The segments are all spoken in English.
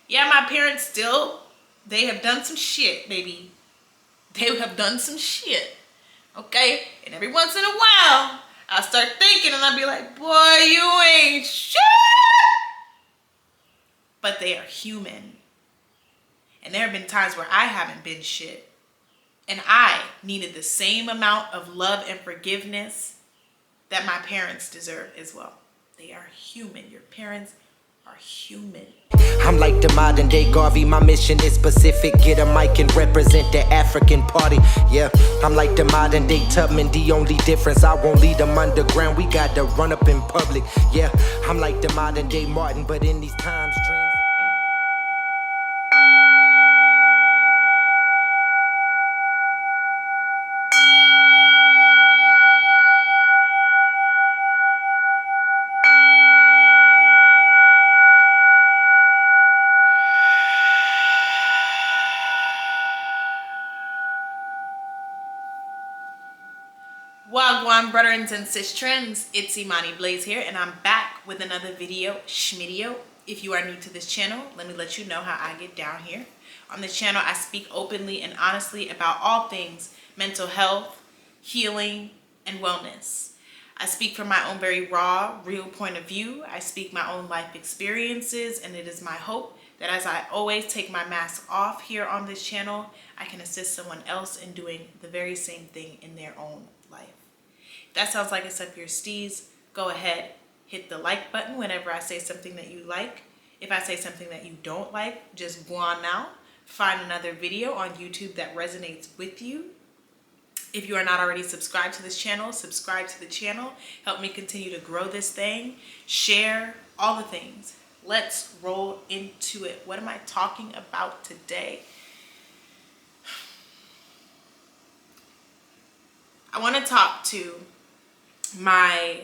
Yeah, my parents still, they have done some shit, baby. They have done some shit. Okay? And every once in a while, I'll start thinking and I'll be like, boy, you ain't shit. But they are human. And there have been times where I haven't been shit. And I needed the same amount of love and forgiveness that my parents deserve as well. They are human. Your parents are human. I'm like the modern day Garvey, my mission is specific. Get a mic and represent the African party. Yeah, I'm like the modern day Tubman, the only difference I won't lead them underground. We got to run up in public. Yeah, I'm like the modern day Martin, but in these times, dreams. Wagwan brothers and sisters, it's Imani Blaze here, and I'm back with another video, Schmidio. If you are new to this channel, let me let you know how I get down here. On this channel, I speak openly and honestly about all things mental health, healing, and wellness. I speak from my own very raw, real point of view. I speak my own life experiences, and it is my hope that as I always take my mask off here on this channel, I can assist someone else in doing the very same thing in their own life. If that sounds like it's up your steez, go ahead, hit the like button whenever I say something that you like. If I say something that you don't like, just go on now, find another video on YouTube that resonates with you. If you are not already subscribed to this channel, subscribe to the channel. Help me continue to grow this thing. Share all the things. Let's roll into it. What am I talking about today? I want to talk to my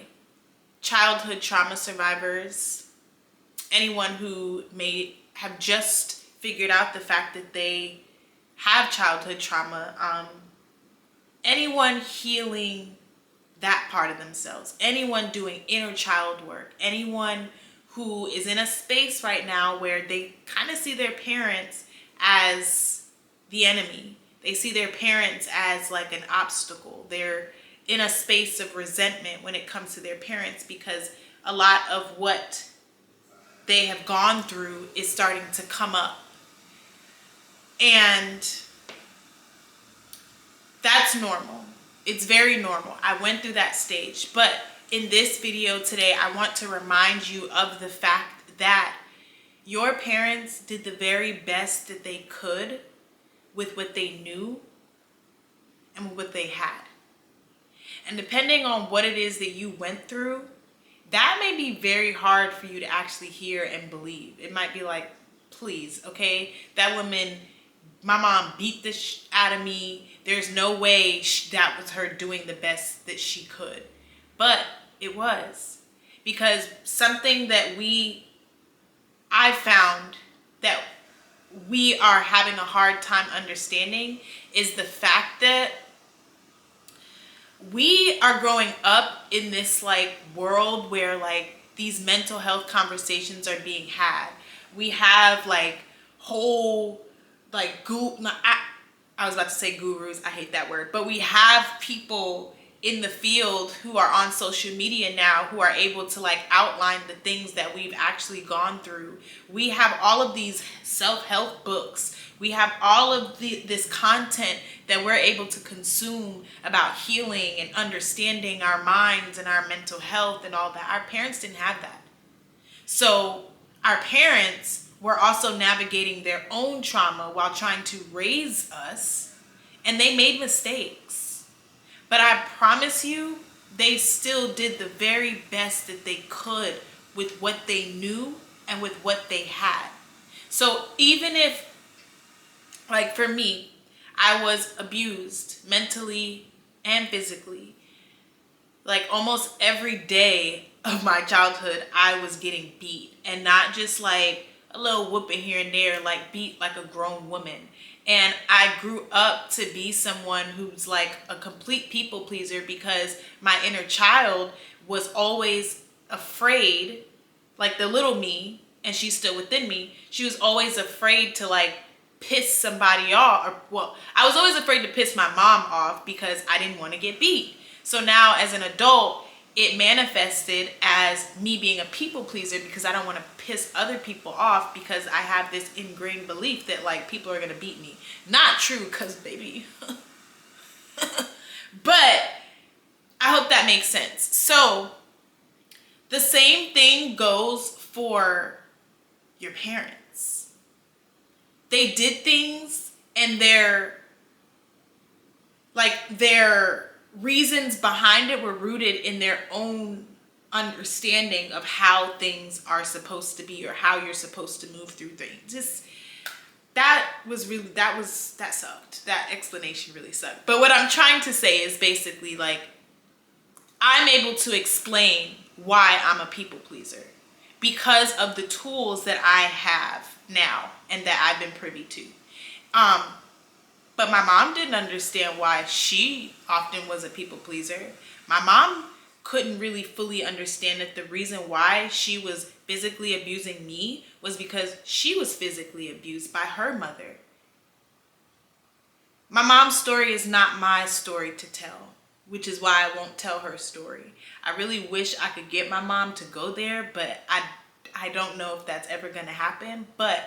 childhood trauma survivors, anyone who may have just figured out the fact that they have childhood trauma, anyone healing that part of themselves, anyone doing inner child work, anyone who is in a space right now where they kind of see their parents as the enemy. They see their parents as like an obstacle. They're in a space of resentment when it comes to their parents because a lot of what they have gone through is starting to come up. And that's normal. It's very normal. I went through that stage. But in this video today, I want to remind you of the fact that your parents did the very best that they could with what they knew and with what they had. And depending on what it is that you went through, that may be very hard for you to actually hear and believe. It might be like, please, okay, that woman, my mom beat the out of me. There's no way that was her doing the best that she could. But it was. Because something that I found that we are having a hard time understanding is the fact that we are growing up in this like world where like these mental health conversations are being had. We have like whole like I was about to say gurus, I hate that word, but we have people in the field who are on social media now who are able to like outline the things that we've actually gone through. We have all of these self-help books. We have all of this content that we're able to consume about healing and understanding our minds and our mental health and all that. Our parents didn't have that. So our parents were also navigating their own trauma while trying to raise us, and they made mistakes. But I promise you, they still did the very best that they could with what they knew and with what they had. So even if, like for me, I was abused mentally and physically, like almost every day of my childhood, I was getting beat. And not just like a little whooping here and there, like beat like a grown woman. And I grew up to be someone who's like a complete people pleaser because my inner child was always afraid, like the little me and she's still within me, she was always afraid to like piss somebody off. Or, well, I was always afraid to piss my mom off because I didn't want to get beat. So now as an adult, it manifested as me being a people pleaser because I don't want to piss other people off because I have this ingrained belief that like people are going to beat me. Not true, because baby. But I hope that makes sense. So the same thing goes for your parents. They did things, and their reasons behind it were rooted in their own understanding of how things are supposed to be or how you're supposed to move through things. That sucked. That explanation really sucked. But what I'm trying to say is basically like, I'm able to explain why I'm a people pleaser because of the tools that I have now and that I've been privy to. But my mom didn't understand why she often was a people pleaser. My mom couldn't really fully understand that the reason why she was physically abusing me was because she was physically abused by her mother. My mom's story is not my story to tell, which is why I won't tell her story. I really wish I could get my mom to go there, but I don't know if that's ever going to happen. But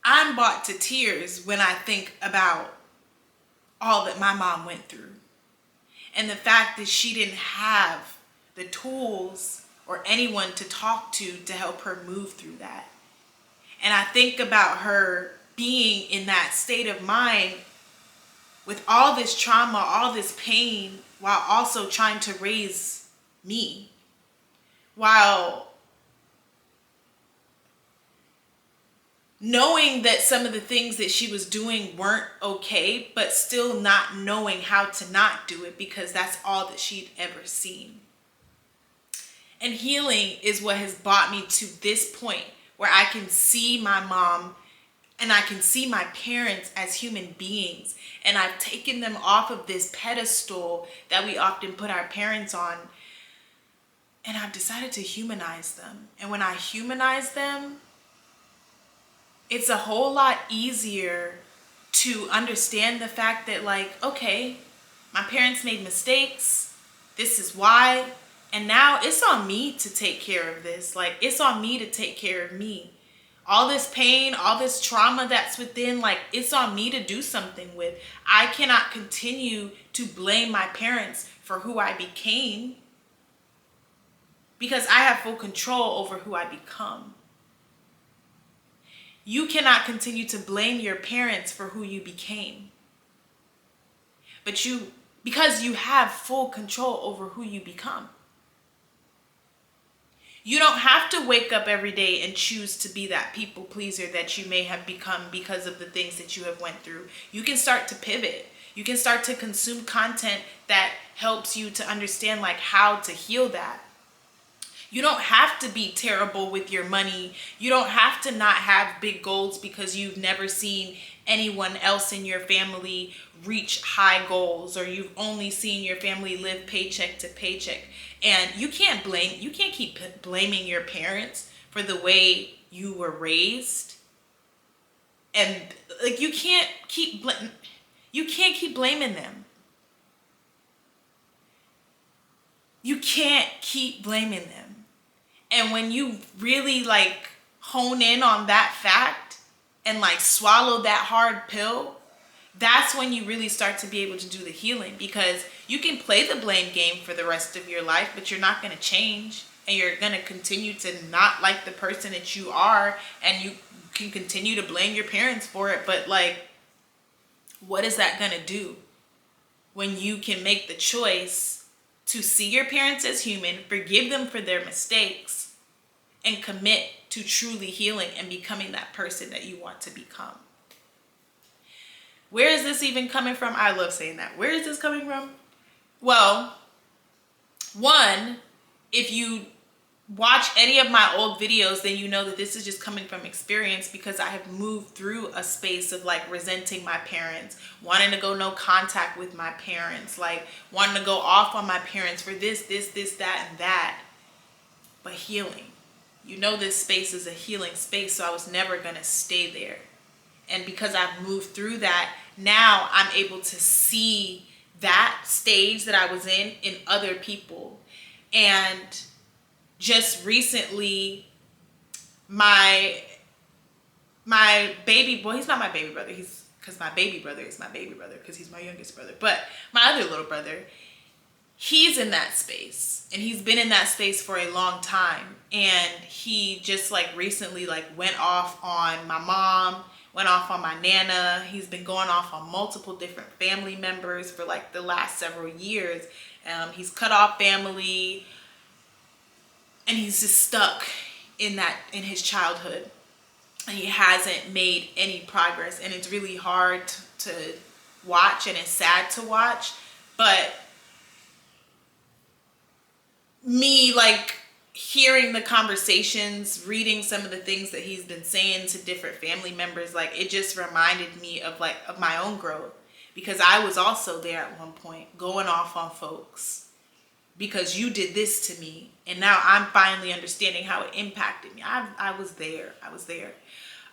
I'm brought to tears when I think about all that my mom went through. And the fact that she didn't have the tools or anyone to talk to help her move through that. And I think about her being in that state of mind with all this trauma, all this pain, while also trying to raise me. While knowing that some of the things that she was doing weren't okay, but still not knowing how to not do it because that's all that she'd ever seen. And healing is what has brought me to this point where I can see my mom and I can see my parents as human beings. And I've taken them off of this pedestal that we often put our parents on. And I've decided to humanize them. And when I humanize them, it's a whole lot easier to understand the fact that like, okay, my parents made mistakes. This is why. And now it's on me to take care of this. Like, it's on me to take care of me. All this pain, all this trauma that's within, like, it's on me to do something with. I cannot continue to blame my parents for who I became because I have full control over who I become. You cannot continue to blame your parents for who you became. But because you have full control over who you become. You don't have to wake up every day and choose to be that people pleaser that you may have become because of the things that you have went through. You can start to pivot. You can start to consume content that helps you to understand like how to heal that. You don't have to be terrible with your money. You don't have to not have big goals because you've never seen anyone else in your family reach high goals, or you've only seen your family live paycheck to paycheck. And you can't keep blaming your parents for the way you were raised. And like you can't keep blaming them. You can't keep blaming them. And when you really like hone in on that fact and like swallow that hard pill, that's when you really start to be able to do the healing, because you can play the blame game for the rest of your life, but you're not going to change, and you're going to continue to not like the person that you are, and you can continue to blame your parents for it. But like, what is that going to do when you can make the choice to see your parents as human, forgive them for their mistakes, and commit to truly healing and becoming that person that you want to become? Where is this even coming from? I love saying that. Where is this coming from? Well, one, if you watch any of my old videos, then you know that this is just coming from experience, because I have moved through a space of like resenting my parents, wanting to go no contact with my parents, like wanting to go off on my parents for this, that, and that. but healing. You know, this space is a healing space, so I was never going to stay there. And because I've moved through that, now I'm able to see that stage that I was in other people. And just recently, my baby boy, he's not my baby brother, because my baby brother is my baby brother because he's my youngest brother, but my other little brother, he's in that space, and he's been in that space for a long time. And he just like recently like went off on my mom, went off on my nana. He's been going off on multiple different family members for like the last several years. He's cut off family, and he's just stuck in his childhood, and he hasn't made any progress. And it's really hard to watch, and it's sad to watch. But me like hearing the conversations, reading some of the things that he's been saying to different family members, like it just reminded me of my own growth, because I was also there at one point going off on folks because you did this to me, and now I'm finally understanding how it impacted me. I was there.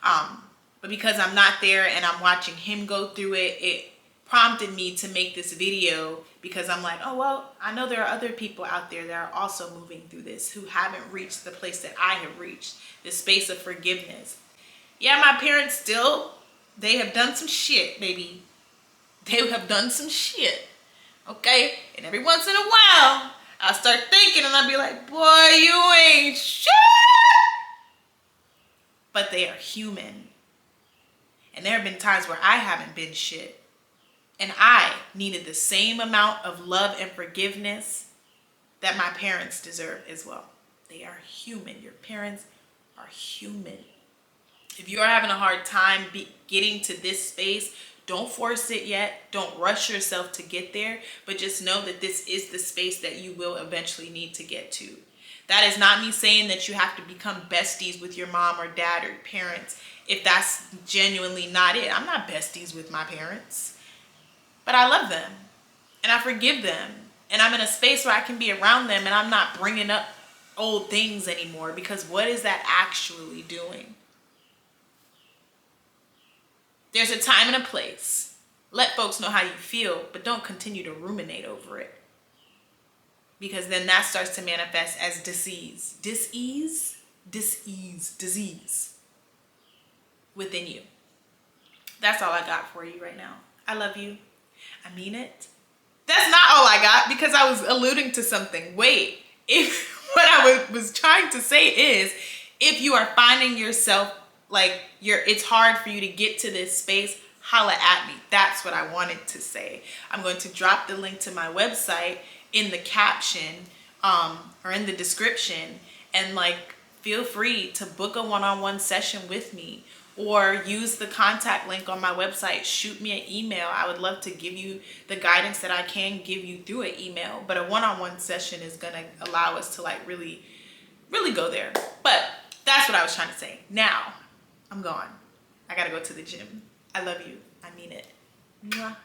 But because I'm not there and I'm watching him go through it, it prompted me to make this video, because I'm like, oh, well, I know there are other people out there that are also moving through this who haven't reached the place that I have reached, this space of forgiveness. Yeah, my parents still, they have done some shit, baby. They have done some shit, okay? And every once in a while, I'll start thinking and I'll be like, boy, you ain't shit. But they are human. And there have been times where I haven't been shit. And I needed the same amount of love and forgiveness that my parents deserve as well. They are human. Your parents are human. If you are having a hard time getting to this space, don't force it yet. Don't rush yourself to get there. But just know that this is the space that you will eventually need to get to. That is not me saying that you have to become besties with your mom or dad or parents if that's genuinely not it. I'm not besties with my parents. But I love them, and I forgive them, and I'm in a space where I can be around them, and I'm not bringing up old things anymore, because what is that actually doing? There's a time and a place. Let folks know how you feel, but don't continue to ruminate over it, because then that starts to manifest as disease within you. That's all I got for you right now. I love you. I mean it. That's not all I got, because I was alluding to something. Wait, what I was trying to say is, if you are finding yourself like it's hard for you to get to this space, holla at me. That's what I wanted to say. I'm going to drop the link to my website in the caption or in the description, and like feel free to book a one-on-one session with me, or use the contact link on my website. Shoot me an email. I would love to give you the guidance that I can give you through an email. But a one-on-one session is going to allow us to like really, really go there. But that's what I was trying to say. Now, I'm gone. I got to go to the gym. I love you. I mean it. Mwah.